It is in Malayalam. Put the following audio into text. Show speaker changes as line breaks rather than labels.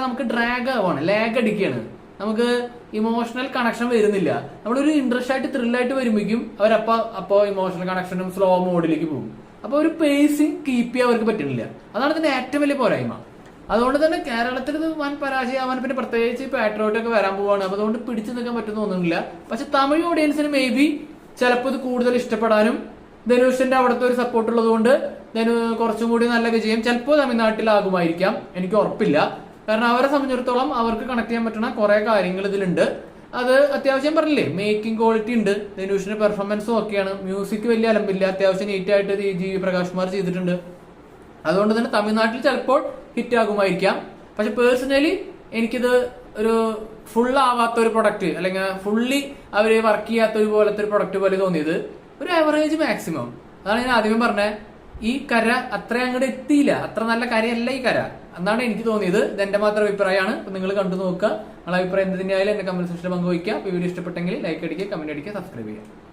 നമുക്ക് ഡ്രാഗ് ആവാണ്, ലാഗ് അടിക്കുകയാണ്, നമുക്ക് ഇമോഷണൽ കണക്ഷൻ വരുന്നില്ല. നമ്മളൊരു ഇൻട്രസ്റ്റ് ആയിട്ട് ത്രില്ലായിട്ട് വരുമ്പോഴേക്കും അവരപ്പോ ഇമോഷണൽ കണക്ഷനും സ്ലോ മോഡിലേക്ക് പോകും. അപ്പൊ ഒരു പേസിങ് കീപ്പ് ചെയ്യാൻ അവർക്ക് പറ്റുന്നില്ല. അതാണ് ഇതിന്റെ ഏറ്റവും വലിയ പോരായ്മ. അതുകൊണ്ട് തന്നെ കേരളത്തിൽ ഇത് വൻ പരാജയമാവാൻ, പിന്നെ പ്രത്യേകിച്ച് പാട്രിയോട്ടൊക്കെ വരാൻ പോവാണ്. അപ്പൊ അതുകൊണ്ട് പിടിച്ചു നിൽക്കാൻ പറ്റുന്ന തോന്നുന്നില്ല. പക്ഷെ തമിഴ് ഓഡിയൻസിന് മേ ബി ചിലപ്പോൾ ഇത് കൂടുതൽ ഇഷ്ടപ്പെടാനും ധനുഷിന്റെ അവിടുത്തെ ഒരു സപ്പോർട്ട് ഉള്ളത് കൊണ്ട് കുറച്ചും കൂടി നല്ല വിജയം ചിലപ്പോൾ തമിഴ്നാട്ടിലാകുമായിരിക്കാം, എനിക്ക് ഉറപ്പില്ല. കാരണം അവരെ സംബന്ധിച്ചിടത്തോളം അവർക്ക് കണക്ട് ചെയ്യാൻ പറ്റുന്ന കുറെ കാര്യങ്ങൾ ഇതിലുണ്ട്. അത് അത്യാവശ്യം പറഞ്ഞില്ലേ, മേക്കിംഗ് ക്വാളിറ്റി ഉണ്ട്, ധനുഷിന്റെ പെർഫോമൻസും ഒക്കെയാണ്, മ്യൂസിക് വലിയ അലമ്പില്ല, അത്യാവശ്യം നീറ്റായിട്ട് ജി പ്രകാശ് കുമാർ ചെയ്തിട്ടുണ്ട്. അതുകൊണ്ട് തന്നെ തമിഴ്നാട്ടിൽ ചിലപ്പോൾ ഹിറ്റ് ആകുമായിരിക്കാം. പക്ഷെ പേഴ്സണലി എനിക്കിത് ഒരു ഫുൾ ആവാത്ത ഒരു പ്രൊഡക്റ്റ്, അല്ലെങ്കിൽ ഫുള്ളി അവര് വർക്ക് ചെയ്യാത്ത ഒരു പോലത്തെ ഒരു പ്രൊഡക്റ്റ് പോലെ തോന്നിയത്. ഒരു ആവറേജ് മാക്സിമം. അതാണ് ഞാൻ ആദ്യമേ പറഞ്ഞത്. ഈ കര അത്ര അങ്ങോട്ട് എത്തിയില്ല, അത്ര നല്ല കരയല്ല ഈ കര എന്നാണ് എനിക്ക് തോന്നിയത്. ഇത് എന്റെ മാത്രം അഭിപ്രായമാണ്. നിങ്ങൾ കണ്ടു നോക്കുക. നിങ്ങളുടെ അഭിപ്രായം എന്ത് തന്നെയായാലും എന്റെ കമന്റ് സെക്ഷനിൽ പങ്കുവയ്ക്കുക. വീഡിയോ ഇഷ്ടപ്പെട്ടെങ്കിൽ ലൈക്ക് അടിക്കുക, കമന്റ് അടിക്കുക, സബ്സ്ക്രൈബ് ചെയ്യുക.